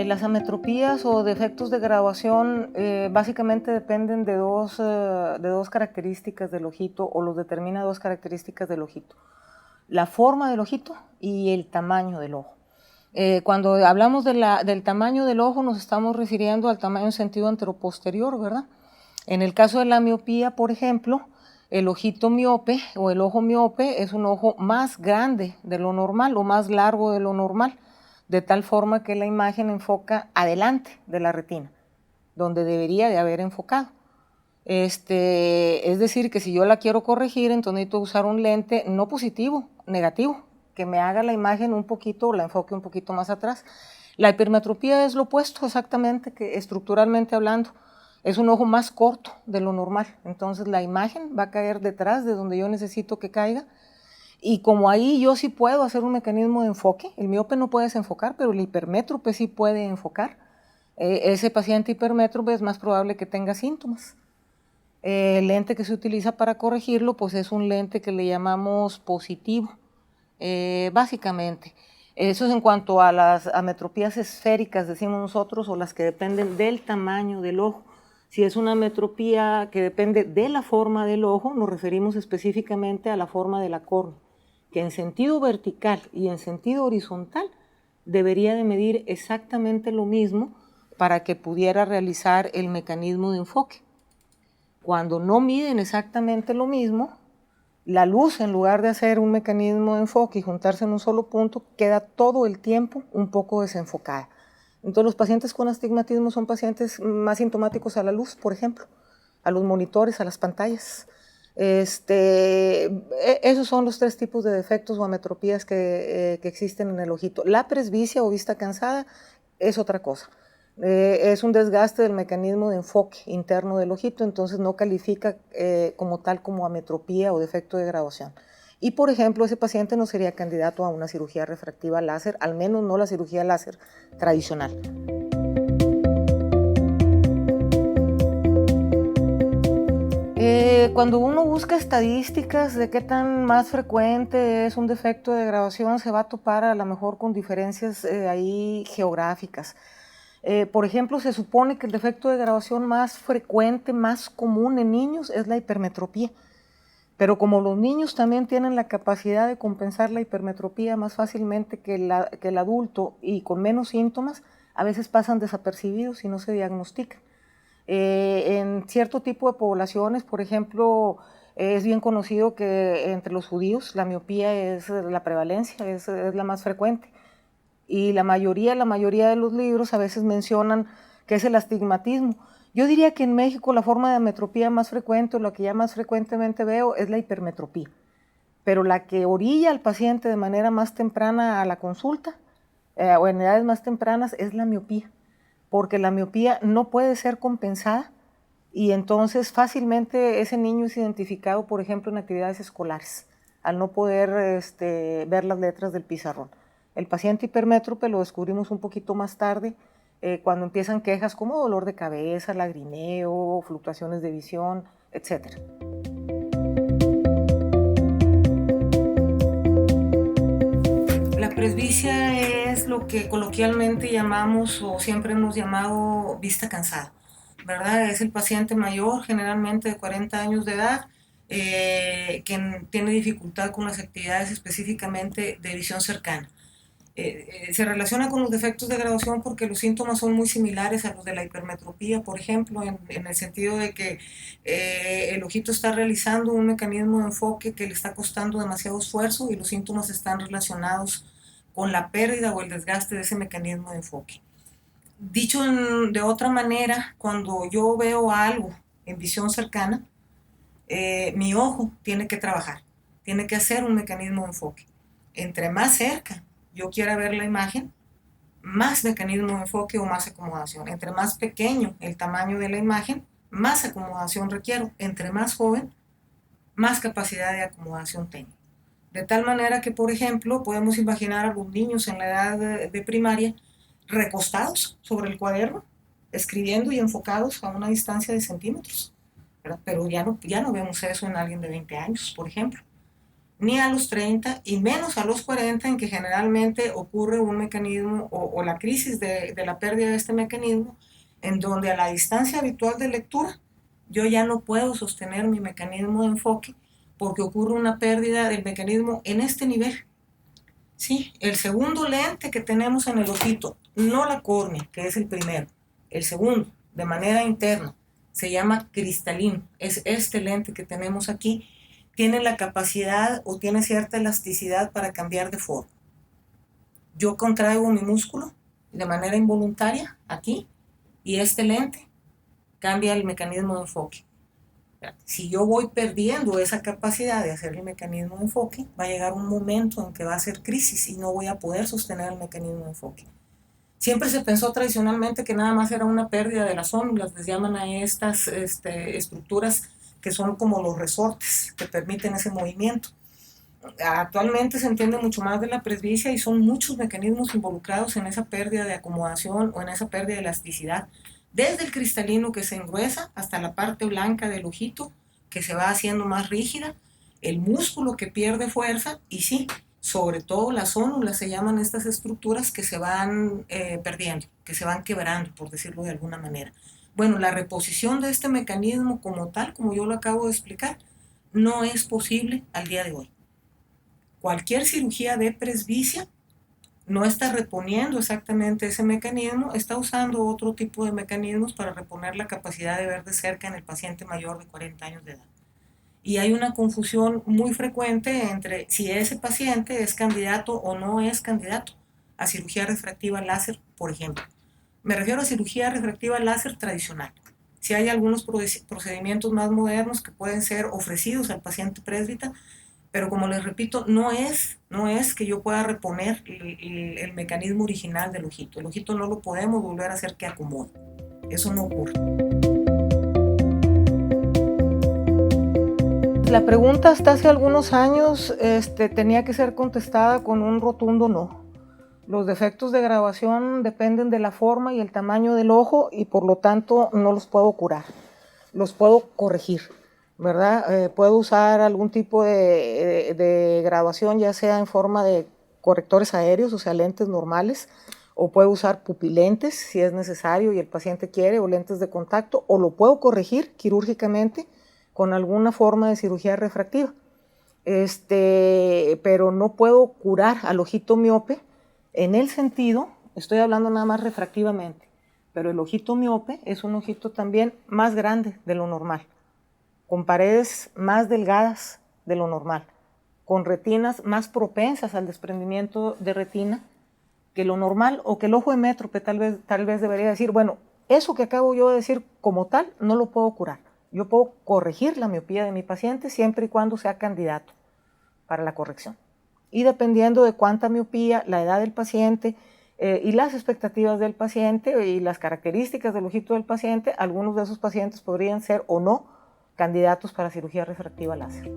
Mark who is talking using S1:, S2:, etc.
S1: Las ametropías o defectos de graduación básicamente dependen de dos características del ojito, o los determina dos características del ojito: la forma del ojito y el tamaño del ojo. Cuando hablamos del tamaño del ojo, nos estamos refiriendo al tamaño en sentido anteroposterior, ¿verdad? En el caso de la miopía, por ejemplo, el ojito miope o el ojo miope es un ojo más grande de lo normal o más largo de lo normal, de tal forma que la imagen enfoca adelante de la retina, donde debería de haber enfocado. Es decir, que si yo la quiero corregir, entonces necesito usar un lente no positivo, negativo, que me haga la imagen un poquito, o la enfoque un poquito más atrás. La hipermetropía es lo opuesto exactamente, que estructuralmente hablando, es un ojo más corto de lo normal, entonces la imagen va a caer detrás de donde yo necesito que caiga, y como ahí yo sí puedo hacer un mecanismo de enfoque, el miope no puede desenfocar, pero el hipermétrope sí puede enfocar. Ese paciente hipermétrope es más probable que tenga síntomas. El lente que se utiliza para corregirlo pues es un lente que le llamamos positivo, básicamente. Eso es en cuanto a las ametropías esféricas, decimos nosotros, o las que dependen del tamaño del ojo. Si es una ametropía que depende de la forma del ojo, nos referimos específicamente a la forma de la córnea, que en sentido vertical y en sentido horizontal debería de medir exactamente lo mismo para que pudiera realizar el mecanismo de enfoque. Cuando no miden exactamente lo mismo, la luz, en lugar de hacer un mecanismo de enfoque y juntarse en un solo punto, queda todo el tiempo un poco desenfocada. Entonces los pacientes con astigmatismo son pacientes más sintomáticos a la luz, por ejemplo, a los monitores, a las pantallas. Esos son los tres tipos de defectos o ametropías que existen en el ojito. La presbicia o vista cansada es otra cosa. Es un desgaste del mecanismo de enfoque interno del ojito, entonces no califica como tal como ametropía o defecto de graduación. Y por ejemplo, ese paciente no sería candidato a una cirugía refractiva láser, al menos no la cirugía láser tradicional. Cuando uno busca estadísticas de qué tan más frecuente es un defecto de graduación, se va a topar a lo mejor con diferencias ahí geográficas. Por ejemplo, se supone que el defecto de graduación más frecuente, más común en niños es la hipermetropía. Pero como los niños también tienen la capacidad de compensar la hipermetropía más fácilmente que el adulto y con menos síntomas, a veces pasan desapercibidos y no se diagnostican. En cierto tipo de poblaciones, por ejemplo, es bien conocido que entre los judíos la miopía es la prevalencia, es la más frecuente. Y la mayoría de los libros a veces mencionan que es el astigmatismo. Yo diría que en México la forma de ametropía más frecuente, o la que ya más frecuentemente veo, es la hipermetropía. Pero la que orilla al paciente de manera más temprana a la consulta, o en edades más tempranas, es la miopía, porque la miopía no puede ser compensada y entonces fácilmente ese niño es identificado, por ejemplo, en actividades escolares, al no poder ver las letras del pizarrón. El paciente hipermétrope lo descubrimos un poquito más tarde, cuando empiezan quejas como dolor de cabeza, lagrimeo, fluctuaciones de visión, etc. La presbicia es lo que coloquialmente llamamos o siempre hemos llamado vista cansada, ¿verdad? Es el paciente mayor, generalmente de 40 años de edad, que tiene dificultad con las actividades específicamente de visión cercana. Se relaciona con los defectos de graduación porque los síntomas son muy similares a los de la hipermetropía, por ejemplo, en el sentido de que el ojito está realizando un mecanismo de enfoque que le está costando demasiado esfuerzo y los síntomas están relacionados con la pérdida o el desgaste de ese mecanismo de enfoque. Dicho de otra manera, cuando yo veo algo en visión cercana, mi ojo tiene que trabajar, tiene que hacer un mecanismo de enfoque. Entre más cerca yo quiera ver la imagen, más mecanismo de enfoque o más acomodación. Entre más pequeño el tamaño de la imagen, más acomodación requiero. Entre más joven, más capacidad de acomodación tengo. De tal manera que, por ejemplo, podemos imaginar a los niños en la edad de primaria recostados sobre el cuaderno, escribiendo y enfocados a una distancia de centímetros, ¿verdad? Pero ya no vemos eso en alguien de 20 años, por ejemplo. ni a los 30 y menos a los 40, en que generalmente ocurre un mecanismo o la crisis de la pérdida de este mecanismo, en donde a la distancia habitual de lectura yo ya no puedo sostener mi mecanismo de enfoque porque ocurre una pérdida del mecanismo en este nivel. Sí, el segundo lente que tenemos en el ojito, no la córnea, que es el primero, el segundo, de manera interna, se llama cristalino, es este lente que tenemos aquí, tiene la capacidad o tiene cierta elasticidad para cambiar de forma. Yo contraigo mi músculo de manera involuntaria aquí y este lente cambia el mecanismo de enfoque. Si yo voy perdiendo esa capacidad de hacer el mecanismo de enfoque, va a llegar un momento en que va a ser crisis y no voy a poder sostener el mecanismo de enfoque. Siempre se pensó tradicionalmente que nada más era una pérdida de las células, les llaman a estas estructuras que son como los resortes que permiten ese movimiento. Actualmente se entiende mucho más de la presbicia y son muchos mecanismos involucrados en esa pérdida de acomodación o en esa pérdida de elasticidad. Desde el cristalino que se engruesa hasta la parte blanca del ojito que se va haciendo más rígida, el músculo que pierde fuerza y sí, sobre todo las ónulas se llaman estas estructuras que se van perdiendo, que se van quebrando, por decirlo de alguna manera. Bueno, la reposición de este mecanismo como tal, como yo lo acabo de explicar, no es posible al día de hoy. Cualquier cirugía de presbicia no está reponiendo exactamente ese mecanismo, está usando otro tipo de mecanismos para reponer la capacidad de ver de cerca en el paciente mayor de 40 años de edad. Y hay una confusión muy frecuente entre si ese paciente es candidato o no es candidato a cirugía refractiva láser, por ejemplo. Me refiero a cirugía refractiva láser tradicional. Si hay algunos procedimientos más modernos que pueden ser ofrecidos al paciente presbita, pero como les repito, no es que yo pueda reponer el mecanismo original del ojito. El ojito no lo podemos volver a hacer que acomode. Eso no ocurre. La pregunta hasta hace algunos años tenía que ser contestada con un rotundo no. Los defectos de graduación dependen de la forma y el tamaño del ojo y por lo tanto no los puedo curar. Los puedo corregir, ¿verdad? Puedo usar algún tipo de graduación, ya sea en forma de correctores aéreos, o sea, lentes normales, o puedo usar pupilentes si es necesario y el paciente quiere, o lentes de contacto, o lo puedo corregir quirúrgicamente con alguna forma de cirugía refractiva. Pero no puedo curar al ojito miope en el sentido, estoy hablando nada más refractivamente, pero el ojito miope es un ojito también más grande de lo normal, con paredes más delgadas de lo normal, con retinas más propensas al desprendimiento de retina que lo normal, o que el ojo hemétrope tal vez debería decir, bueno, eso que acabo yo de decir como tal no lo puedo curar. Yo puedo corregir la miopía de mi paciente siempre y cuando sea candidato para la corrección. Y dependiendo de cuánta miopía, la edad del paciente y las expectativas del paciente y las características del ojito del paciente, algunos de esos pacientes podrían ser o no candidatos para cirugía refractiva láser.